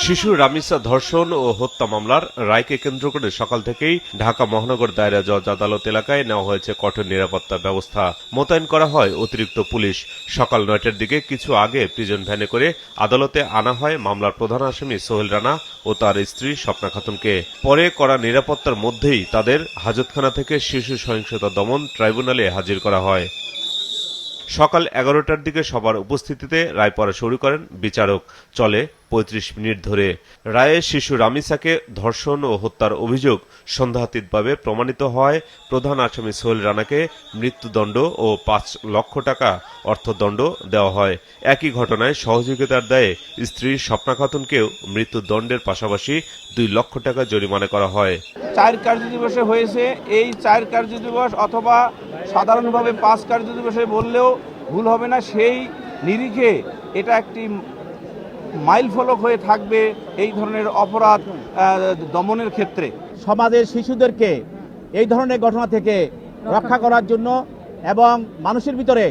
শিশু রামিসা ধর্ষণ ও হত্যা মামলার রায়কে কেন্দ্র করে সকাল থেকেই ঢাকা মহানগর দায়রা জজ আদালত এলাকায় নেওয়া হয়েছে কঠোর নিরাপত্তা ব্যবস্থা। মোতায়েন করা হয় অতিরিক্ত পুলিশ। সকাল ৯টার দিকে কিছু আগে প্রিজন ভ্যানে করে আদালতে আনা হয় মামলার প্রধান আসামি সোহেল রানা ও তার স্ত্রী স্বপ্না খাতুনকে। পরে করা নিরাপত্তার মধ্যেই তাদের হাজতখানা থেকে শিশু সহিংসতা দমন ট্রাইব্যুনালে হাজির করা হয়। সকাল ১১টার দিকে সবার উপস্থিতিতে রায় পড়া শুরু করেন বিচারক। চলে ৩৫ মিনিট ধরে। রায়ে শিশু রামিসাকে ধর্ষণ ও হত্যার অভিযোগ সন্দেহাতীতভাবে প্রমাণিত হয় প্রধান আসামি সোহেল রানাকে মৃত্যুদণ্ড ও ৫ লক্ষ টাকা অর্থদণ্ড দেওয়া হয়। একই ঘটনায় সহযোগিতার দায়ে স্ত্রী স্বপ্না খাতুনকেও মৃত্যুদণ্ডের পাশাপাশি ২ লক্ষ টাকা জরিমানা করা হয়। ৪ কার্যদিবসে হয়েছে। এই ৪ কার্যদিবস অথবা সাধারণভাবে ৫ কার্যদিবসে বললেও ভুল হবে না। সেই নিরিখে এটা একটি মাইলফলক হয়ে থাকবে এই ধরনের অপরাধ দমনের ক্ষেত্রে। সমাজের শিশুদেরকে এই ধরনের ঘটনা থেকে রক্ষা করার জন্য এবং মানুষের ভিতরে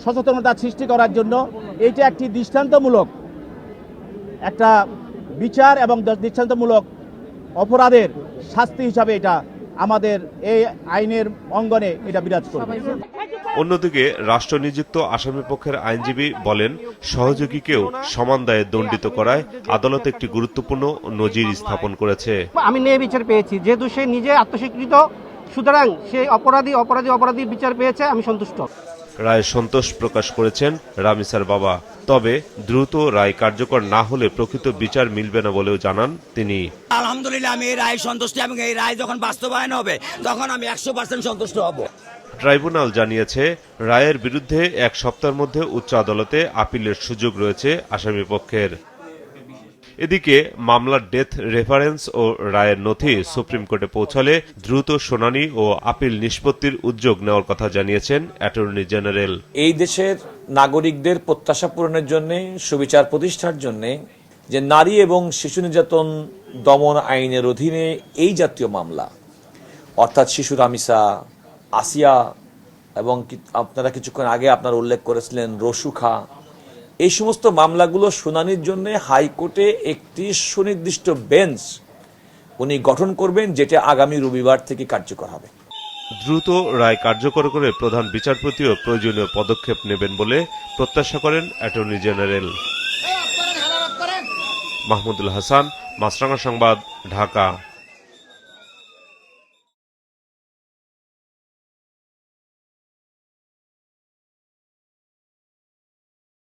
সচেতনতা সৃষ্টি করার জন্য এইটা একটি দৃষ্টান্তমূলক একটা বিচার এবং দৃষ্টান্তমূলক অপরাধের শাস্তি হিসাবে এটা আমাদের এই আইনের অঙ্গনে এটা বিরাজ করবে। অন্যদিকে রাষ্ট্রনিযুক্ত আসামিপক্ষের আইনজীবী বলেন, সহযোগীকেও সমান দায়ে দণ্ডিত করায় আদালত একটি গুরুত্বপূর্ণ নজির স্থাপন করেছে। আমি ন্যায় বিচার পেয়েছি, যেহেতু সে নিজে আত্মস্বীকৃত, সুতরাং সে অপরাধী বিচার পেয়েছে, আমি সন্তুষ্ট। রায়ে সন্তোষ প্রকাশ করেছেন রামিসার বাবা। তবে দ্রুত রায় কার্যকর না হলে প্রকৃত বিচার মিলবে না বলেও জানান তিনি। আলহামদুলিল্লাহ, আমি এই রায় সন্তুষ্ট এবং এই রায় যখন বাস্তবায়ন হবে তখন আমি ১০০% সন্তুষ্ট হব। ট্রাইব্যুনাল জানিয়েছে, রায়ের বিরুদ্ধে ১ সপ্তাহের মধ্যে উচ্চ আদালতে আপিলের সুযোগ রয়েছে আসামিপক্ষের। এদিকে মামলার ডেথ রেফারেন্স ও রায়ের নথি সুপ্রিম কোর্টে পৌঁছালে দ্রুত শুনানি ও আপিল নিষ্পত্তির উদ্যোগ নেওয়ার কথা জানিয়েছেন অ্যাটর্নি জেনারেল। এই দেশের নাগরিকদের প্রত্যাশা পূরণের জন্য, সুবিচার প্রতিষ্ঠার জন্য যে নারী এবং শিশু নির্যাতন দমন আইনের অধীনে এই জাতীয় মামলা, অর্থাৎ শিশু রামিসা, আসিয়া এবং আপনারা কিছুক্ষণ আগে আপনারা উল্লেখ করেছিলেন রসুখা, এই সমস্ত মামলাগুলো শুনানির জন্য হাইকোর্টে একটি সুনির্দিষ্ট বেঞ্চ উনি গঠন করবেন, যেটা আগামী রবিবার থেকে কার্যকর হবে। দ্রুত রায় কার্যকর করে প্রধান বিচারপতিও প্রয়োজনীয় পদক্ষেপ নেবেন বলে প্রত্যাশা করেন অ্যাটর্নি জেনারেল। মাহমুদুল হাসান, মাছরাঙা সংবাদ, ঢাকা।